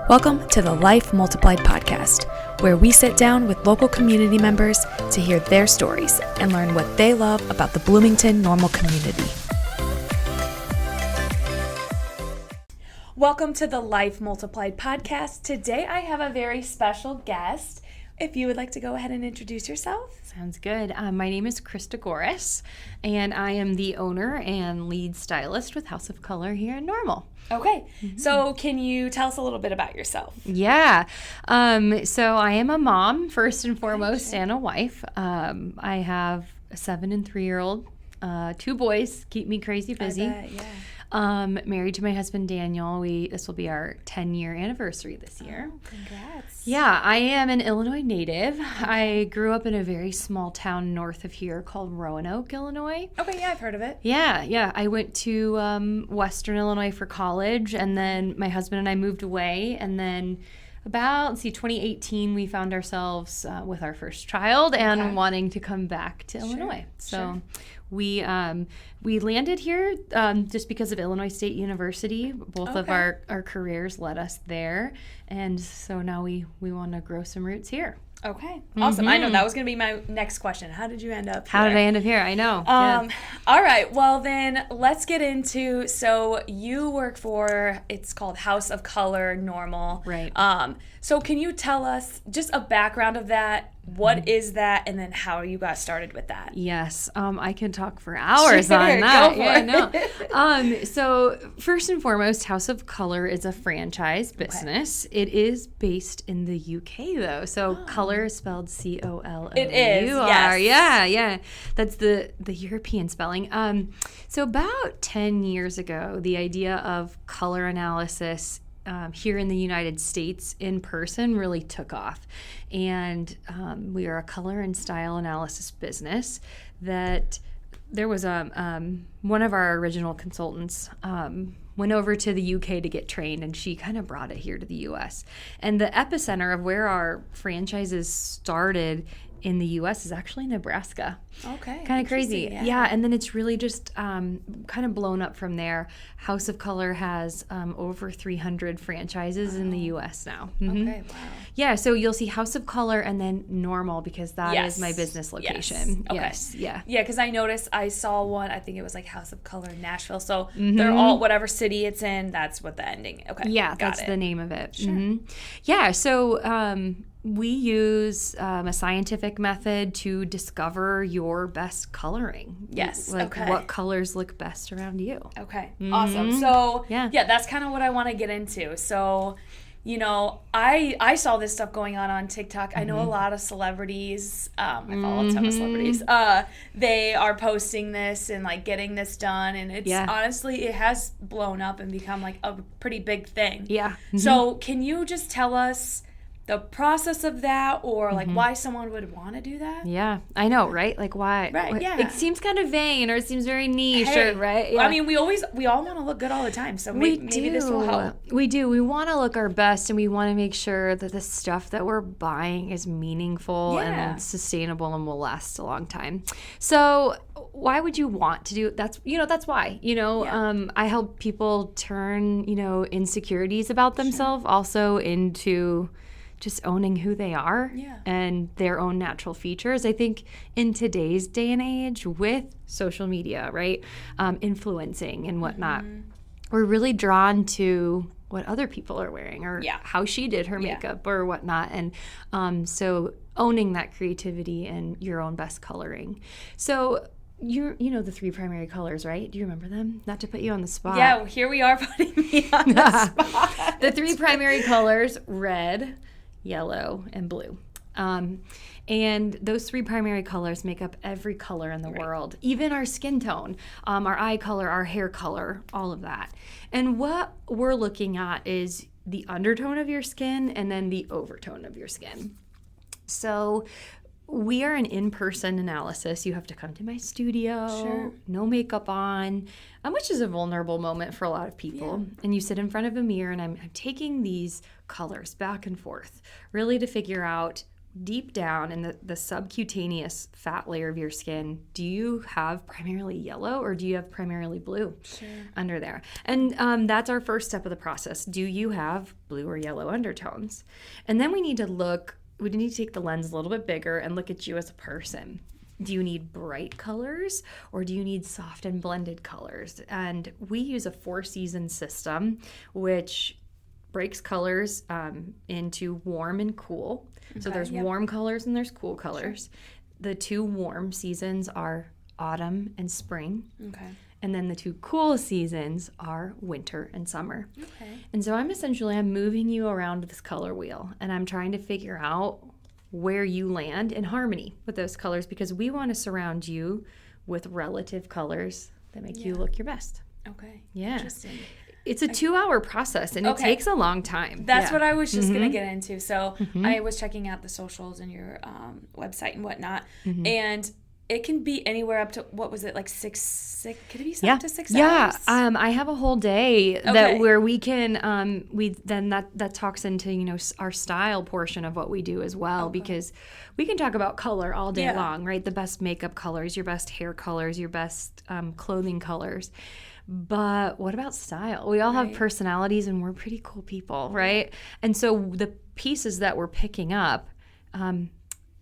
Welcome to the Life Multiplied podcast, where we sit down with local community members to hear their stories and learn what they love about the Bloomington-Normal community. Welcome to the Life Multiplied podcast. Today I have a very special guest. If you would like to go ahead and introduce yourself. Sounds good. My name is Krista Gooris, and I am the owner and lead stylist with House of Color here in Normal. Okay, So can you tell us a little bit about yourself? Yeah. So I am a mom, first and foremost, and a wife. I have a 7 and 3-year-old, 2 boys, keep me crazy busy. I bet, yeah. Married to my husband, Daniel. This will be our 10-year anniversary this year. Oh, congrats. Yeah, I am an Illinois native. I grew up in a very small town north of here called Roanoke, Illinois. Okay, yeah, I've heard of it. Yeah. I went to Western Illinois for college, and then my husband and I moved away, and then about, 2018, we found ourselves with our first child and wanting to come back to Illinois. So we landed here just because of Illinois State University. Both of our careers led us there, and so now we want to grow some roots here. Okay, awesome. I know that was going to be my next question. How did you end up here? How did I end up here? I know. All right, well then let's get into, so you work for, it's called House of Color Normal. Right. So can you tell us just a background of that? What is that, and then how you got started with that? Yes, I can talk for hours on that. So first and foremost, House of Color is a franchise business. It is based in the UK though, so color is spelled C-O-L-O-U-R. It is, yes. Yeah. That's the European spelling. So about 10 years ago, the idea of color analysis here in the United States in person really took off. And we are a color and style analysis business that there was one of our original consultants went over to the UK to get trained, and she kind of brought it here to the US. And the epicenter of where our franchises started in the U.S. is actually Nebraska. Okay. Kind of crazy. Yeah, and then it's really just kind of blown up from there. House of Color has over 300 franchises in the U.S. now. Mm-hmm. Okay, wow. Yeah, so you'll see House of Color and then Normal, because that is my business location. Yes. Okay. Yeah, because I noticed I saw one, I think it was like House of Color Nashville. So they're all, whatever city it's in, that's what the ending. Okay. Yeah, that's the name of it. Sure. Mm-hmm. Yeah, so we use a scientific method to discover your best coloring. Yes. What colors look best around you. Okay. Awesome. So yeah, that's kind of what I want to get into. So, I saw this stuff going on TikTok. I know a lot of celebrities. I follow a ton of celebrities. They are posting this and like getting this done, and it's honestly, it has blown up and become like a pretty big thing. Yeah. Mm-hmm. So can you just tell us the process of that, or like why someone would want to do that? Yeah, I know, right? Like why? Right, yeah. It seems kind of vain, or it seems very niche, right? Yeah. I mean, we all want to look good all the time, so maybe this will help. We do. We want to look our best, and we want to make sure that the stuff that we're buying is meaningful and sustainable and will last a long time. So why would you want to do it? That's why. I help people turn, insecurities about themselves also into just owning who they are and their own natural features. I think in today's day and age with social media, right, influencing and whatnot, we're really drawn to what other people are wearing or how she did her makeup or whatnot. And so owning that creativity and your own best coloring. So you know the 3 primary colors, right? Do you remember them? Not to put you on the spot. Yeah, well, here we are putting me on the spot. The 3 primary colors: red, yellow, and blue. And those 3 primary colors make up every color in the world, even our skin tone, our eye color, our hair color, all of that. And what we're looking at is the undertone of your skin and then the overtone of your skin. So we are an in-person analysis. You have to come to my studio, no makeup on, which is a vulnerable moment for a lot of people. Yeah. And you sit in front of a mirror, and I'm taking these colors back and forth, really to figure out deep down in the subcutaneous fat layer of your skin, do you have primarily yellow or do you have primarily blue under there? And that's our first step of the process. Do you have blue or yellow undertones? And then we need to take the lens a little bit bigger and look at you as a person. Do you need bright colors or do you need soft and blended colors? And we use a 4-season system, which breaks colors into warm and cool. Okay, so there's warm colors and there's cool colors. Sure. The 2 warm seasons are autumn and spring. Okay. And then the 2 cool seasons are winter and summer. Okay. And so I'm moving you around this color wheel, and I'm trying to figure out where you land in harmony with those colors, because we want to surround you with relative colors that make you look your best. Okay. Yeah. Interesting. It's a 2-hour process, and it takes a long time. That's what I was just going to get into. So I was checking out the socials and your website and whatnot, and it can be anywhere up to, what was it, like 6, could it be up to 6 hours? Yeah, I have a whole day where we can, that talks into, our style portion of what we do as well, because we can talk about color all day long, right? The best makeup colors, your best hair colors, your best clothing colors. But what about style? We all have personalities and we're pretty cool people, right? And so the pieces that we're picking up, am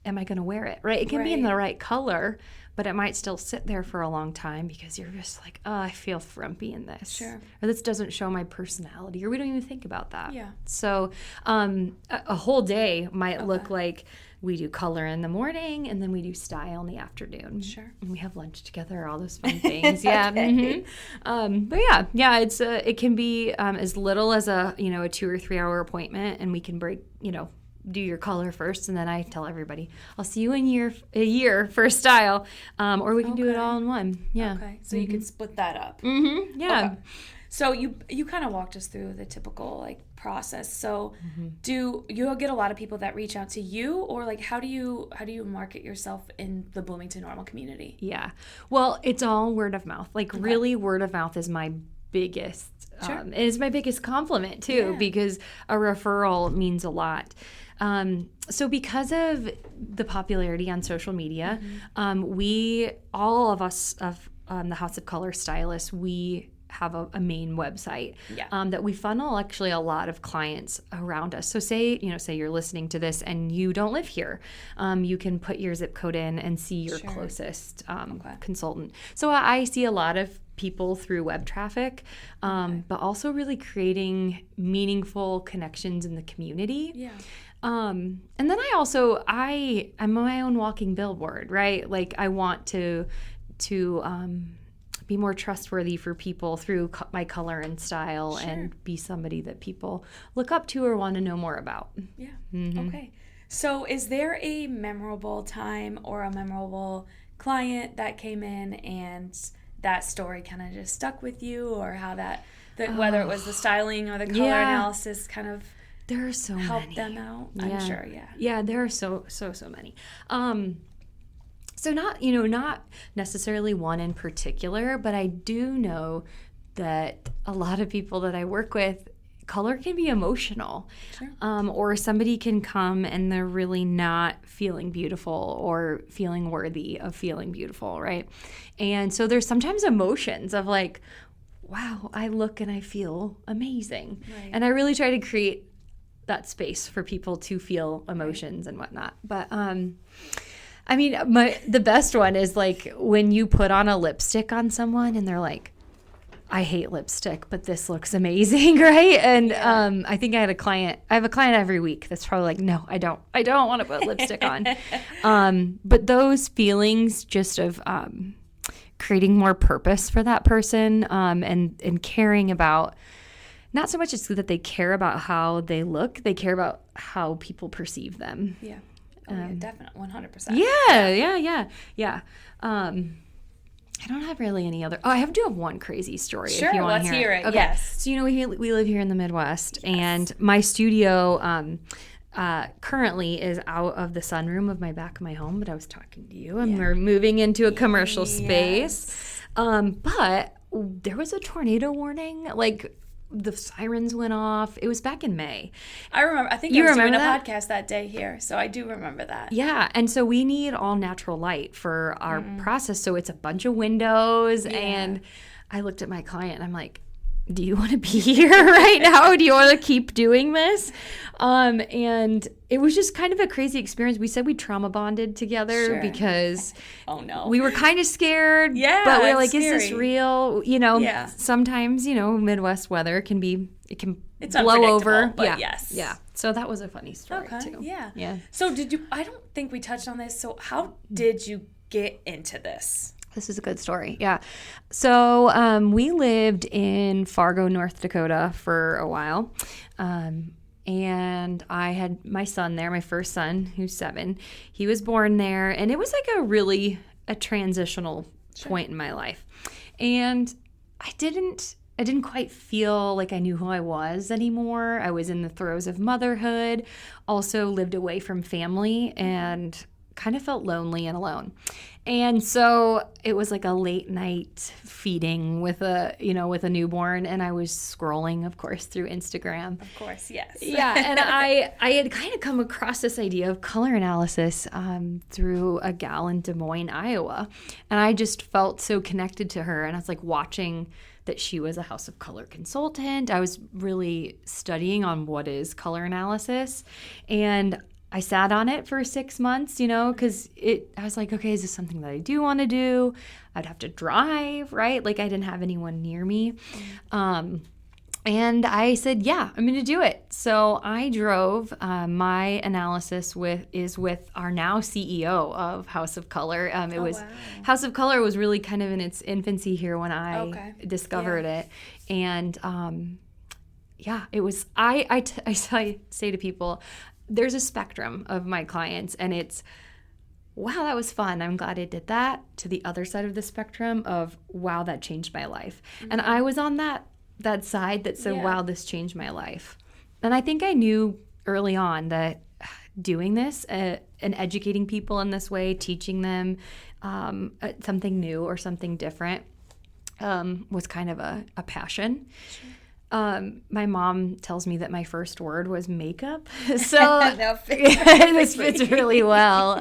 I going to wear it, right? It can be in the right color, but it might still sit there for a long time because you're just like, oh, I feel frumpy in this. Sure. Or this doesn't show my personality, or we don't even think about that. Yeah. So a whole day might look like we do color in the morning and then we do style in the afternoon. Sure. And we have lunch together, all those fun things. Yeah. But it's it can be as little as a 2 or 3 hour appointment, and we can break, do your color first, and then I tell everybody, I'll see you in a year for style, or we can do it all in one. Yeah. Okay. So you can split that up. Yeah. Okay. So you kind of walked us through the typical process. So do you get a lot of people that reach out to you, or how do you market yourself in the Bloomington-Normal community? Yeah. Well, it's all word of mouth. Really, word of mouth is my biggest. It is my biggest compliment too, because a referral means a lot. So because of the popularity on social media, all of us of the House of Color stylists, we have a main website that we funnel actually a lot of clients around us. So say you're listening to this and you don't live here, you can put your zip code in and see your closest consultant. So I see a lot of people through web traffic, but also really creating meaningful connections in the community. Yeah. And then I'm my own walking billboard, right? I want to be more trustworthy for people through my color and style, and be somebody that people look up to or want to know more about. Yeah. Okay. So is there a memorable time or a memorable client that came in and that story kind of just stuck with you, or how whether it was the styling or the color analysis kind of there are so helped many. them out? I'm sure. Yeah, there are so many. So not necessarily one in particular, but I do know that a lot of people that I work with, color can be emotional. Sure. Or somebody can come and they're really not feeling beautiful or feeling worthy of feeling beautiful, right? And so there's sometimes emotions of wow, I look and I feel amazing. Right. And I really try to create that space for people to feel emotions and whatnot. But the best one is when you put on a lipstick on someone and they're like, I hate lipstick, but this looks amazing, right? And I think I have a client every week that's probably no, I don't want to put lipstick on. But those feelings just of creating more purpose for that person, and caring about, not so much it's that they care about how they look, they care about how people perceive them. Yeah. Oh, yeah, definitely, 100%. Yeah. I don't have really any other. Oh, I do have one crazy story. Sure, if you want let's to hear it. Okay. Yes. So we live here in the Midwest, and my studio currently is out of the sunroom of my back of my home. But I was talking to you, and we're moving into a commercial space. But there was a tornado warning the sirens went off. It was back in May. I remember. I think I was doing a podcast that day here, so I do remember that. Yeah, and so we need all natural light for our process. So it's a bunch of windows, and I looked at my client, and I'm like, do you want to be here right now? Do you want to keep doing this? And it was just kind of a crazy experience. We said we trauma bonded together because we were kind of scared. Yeah, but we were like, scary. Is this real? Sometimes, Midwest weather it's blow over. But yes. Yeah. So that was a funny story too. Yeah. So I don't think we touched on this. So how did you get into this? This is a good story. Yeah. So we lived in Fargo, North Dakota for a while. And I had my son there, my first son, who's 7. He was born there. And it was like a transitional point in my life. And I didn't quite feel like I knew who I was anymore. I was in the throes of motherhood, also lived away from family, and kind of felt lonely and alone. And so it was like a late night feeding with a newborn, and I was scrolling, of course, through Instagram. Of course, yes. Yeah, and I had kind of come across this idea of color analysis through a gal in Des Moines, Iowa, and I just felt so connected to her, and I was like watching that she was a House of Color consultant. I was really studying on what is color analysis, and I sat on it for 6 months, because I was like, okay, is this something that I do want to do? I'd have to drive, right? Like I didn't have anyone near me. And I said, yeah, I'm going to do it. So I drove. My analysis is with our now CEO of House of Color. House of Color was really kind of in its infancy here when I discovered it. And it was, I say to people, there's a spectrum of my clients, and it's, wow, that was fun. I'm glad I did that, to the other side of the spectrum of, wow, that changed my life. Mm-hmm. And I was on that side that said, wow, this changed my life. And I think I knew early on that doing this and educating people in this way, teaching them something new or something different was kind of a passion. Sure. My mom tells me that my first word was makeup, so this fits really well.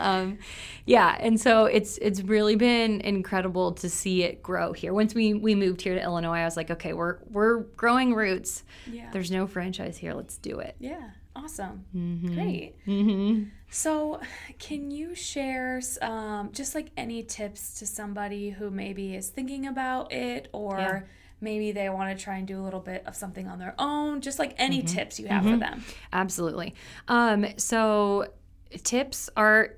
And so it's really been incredible to see it grow here. Once we moved here to Illinois, I was like, okay, we're growing roots. Yeah. There's no franchise here. Let's do it. Yeah, awesome, mm-hmm. Great. Mm-hmm. So, can you share just like any tips to somebody who maybe is thinking about it, or maybe they want to try and do a little bit of something on their own, just like any tips you have for them? Absolutely. So tips are,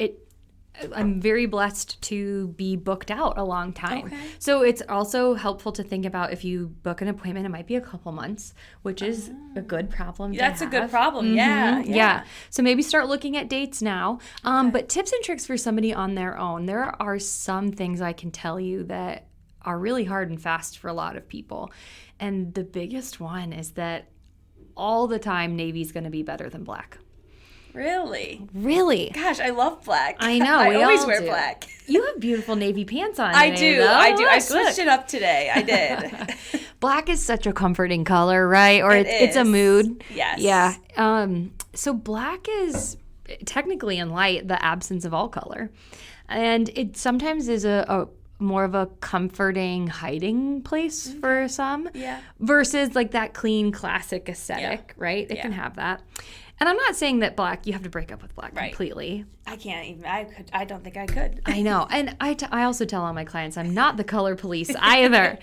I'm very blessed to be booked out a long time. Okay. So it's also helpful to think about, if you book an appointment, it might be a couple months, which is a good problem to have. That's a good problem. Mm-hmm. Yeah. So maybe start looking at dates now. But tips and tricks for somebody on their own. There are some things I can tell you that are really hard and fast for a lot of people. And the biggest one is that all the time, Navy's going to be better than black. Really? Really? Gosh, I love black. I know. I always wear black. You have beautiful navy pants on. I do. Though. I switched it up today. I did. Black is such a comforting color, right? Or it's a mood. Yes. Yeah. So black is technically, in light, the absence of all color. And it sometimes is a more of a comforting hiding place for some, versus like that clean classic aesthetic, right? It can have that. And I'm not saying that black, you have to break up with black completely. I can't even, I don't think I could. I know. And I also tell all my clients, I'm not the color police either.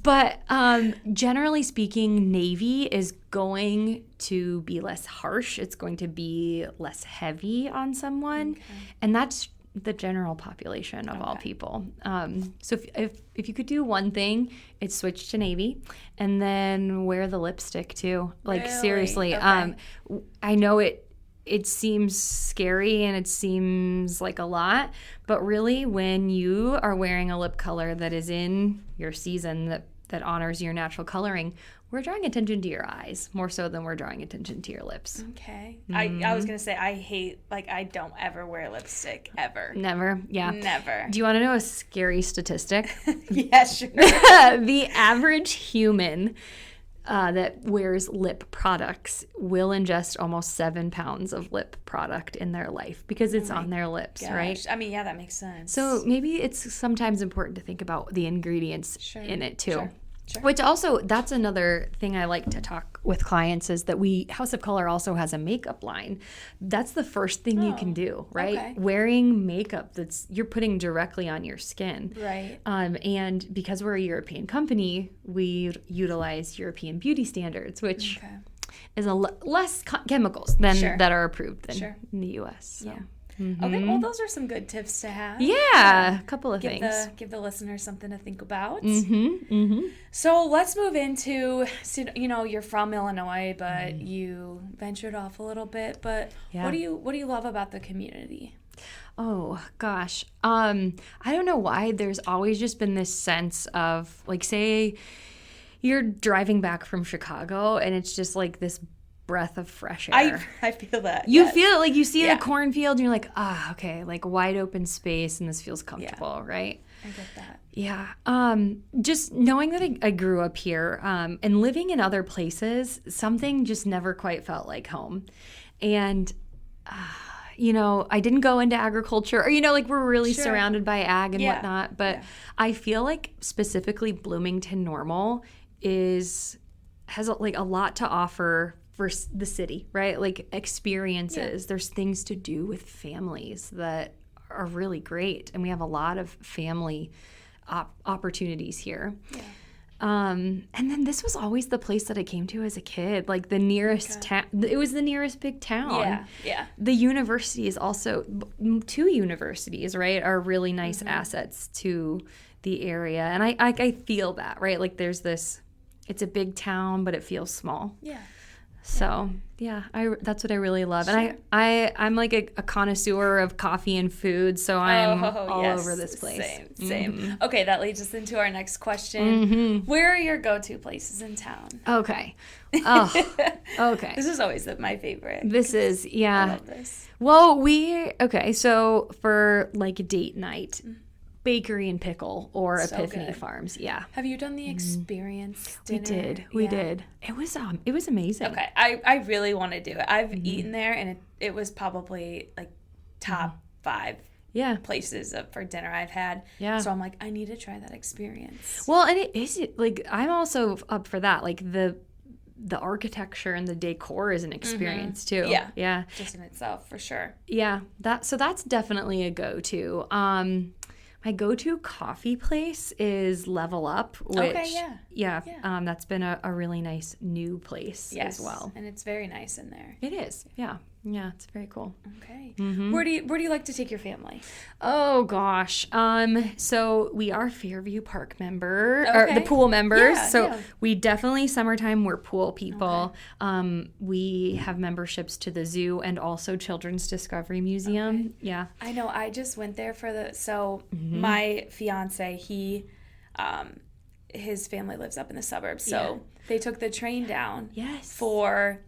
But generally speaking, navy is going to be less harsh. It's going to be less heavy on someone. Okay. And that's the general population of all people. So if you could do one thing, it's switch to navy, and then wear the lipstick too. Like really? Seriously, I know it seems scary and it seems like a lot, but really when you are wearing a lip color that is in your season, that honors your natural coloring, we're drawing attention to your eyes more so than we're drawing attention to your lips. Okay. Mm-hmm. I was going to say, I don't ever wear lipstick, ever. Never? Yeah. Never. Do you want to know a scary statistic? Yeah, sure. The average human that wears lip products will ingest almost 7 pounds of lip product in their life because it's on their lips, right? I mean, yeah, that makes sense. So maybe it's sometimes important to think about the ingredients in it too. Sure. Which also, that's another thing I like to talk with clients is that House of Color also has a makeup line. That's the first thing you can do, right? Okay. Wearing makeup you're putting directly on your skin. Right. And because we're a European company, we utilize European beauty standards, which is less chemicals than that are approved than in the U.S. So. Yeah. Okay, well, those are some good tips to have. Yeah, a couple of things. Give the listeners something to think about. Mm-hmm. So let's move into, you're from Illinois, but you ventured off a little bit. But what do you love about the community? Oh, gosh. I don't know why. There's always just been this sense of, like, say you're driving back from Chicago and it's just like this breath of fresh air. I feel that. You feel it, like you see the cornfield and you're like, okay, like wide open space and this feels comfortable, right? I get that. Yeah. Just knowing that I grew up here and living in other places, something just never quite felt like home. And, I didn't go into agriculture or, like we're really surrounded by ag and whatnot. But I feel like specifically Bloomington-Normal has a lot to offer for the city, right? Like experiences. There's things to do with families that are really great. And we have a lot of family opportunities here. Yeah. And then this was always the place that I came to as a kid, like the nearest town. It was the nearest big town. Yeah. The university is also, 2 universities, right, are really nice assets to the area. And I feel that, right? Like there's this, it's a big town, but it feels small. Yeah. So that's what I really love, and I'm like a connoisseur of coffee and food, so I'm all over this place. Same. Mm-hmm. Okay, that leads us into our next question. Mm-hmm. Where are your go-to places in town? Okay. Okay. This is always my favorite. This is I love this. Well, so for like a date night. Bakery and Pickle or Epiphany Farms. Yeah. Have you done the experience dinner? We did. It was amazing. Okay. I really want to do it. I've eaten there and it was probably like top 5 places for dinner I've had. Yeah. So I'm like, I need to try that experience. Well, and it is like I'm also up for that. Like the architecture and the decor is an experience too. Yeah. Just in itself, for sure. Yeah. So that's definitely a go-to. My go-to coffee place is Level Up, which that's been a really nice new place as well. And it's very nice in there. It is, yeah. Yeah, it's very cool. Okay. Mm-hmm. Where do you like to take your family? Oh gosh. So we are Fairview Park or the pool members. We definitely summertime we're pool people. Okay. We have memberships to the zoo and also Children's Discovery Museum. Okay. Yeah. I know. I just went there my fiance, his family lives up in the suburbs. So they took the train down for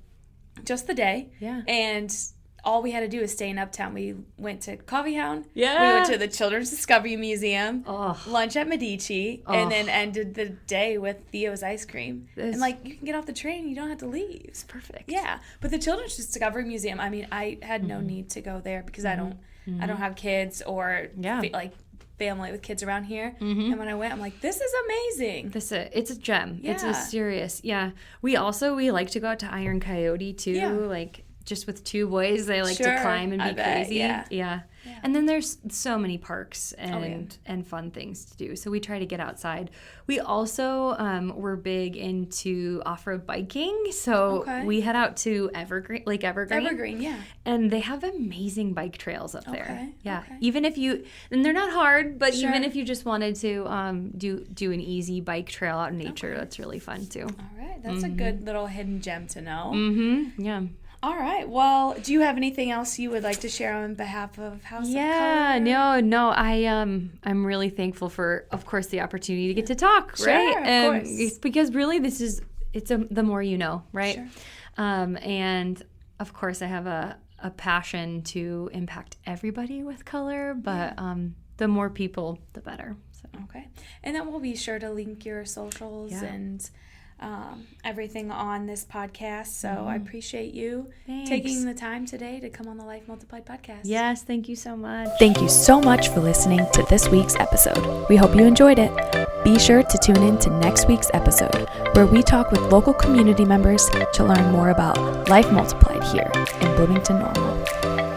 just the day. Yeah. And all we had to do was stay in Uptown. We went to Coffee Hound. Yeah. We went to the Children's Discovery Museum. Lunch at BNEDC. And then ended the day with Theo's ice cream. And you can get off the train. You don't have to leave. It's perfect. Yeah. But the Children's Discovery Museum, I mean, I had no need to go there because I don't have kids or family with kids around here. And when I went, I'm like, this is amazing. It's a gem. Yeah. It's a serious, We like to go out to Iron Coyote too, like just with 2 boys, they like to climb and be crazy. Yeah. And then there's so many parks and fun things to do. So we try to get outside. We also were big into off-road biking. So we head out to Evergreen. Evergreen, yeah. And they have amazing bike trails up there. Yeah. Okay. Even if and they're not hard, but even if you just wanted to do an easy bike trail out in nature, that's really fun too. All right. That's a good little hidden gem to know. Mm-hmm. Yeah. All right. Well, do you have anything else you would like to share on behalf of House of Color? Yeah, no. I'm really thankful for, of course, the opportunity to get to talk, right? Of course. It's because really the more you know, right? Sure. And of course, I have a passion to impact everybody with color, but the more people, the better. So. Okay. And then we'll be sure to link your socials and everything on this podcast. So I appreciate you taking the time today to come on the Life Multiplied podcast. Yes, thank you so much. Thank you so much for listening to this week's episode. We hope you enjoyed it. Be sure to tune in to next week's episode, where we talk with local community members to learn more about Life Multiplied here in Bloomington-Normal.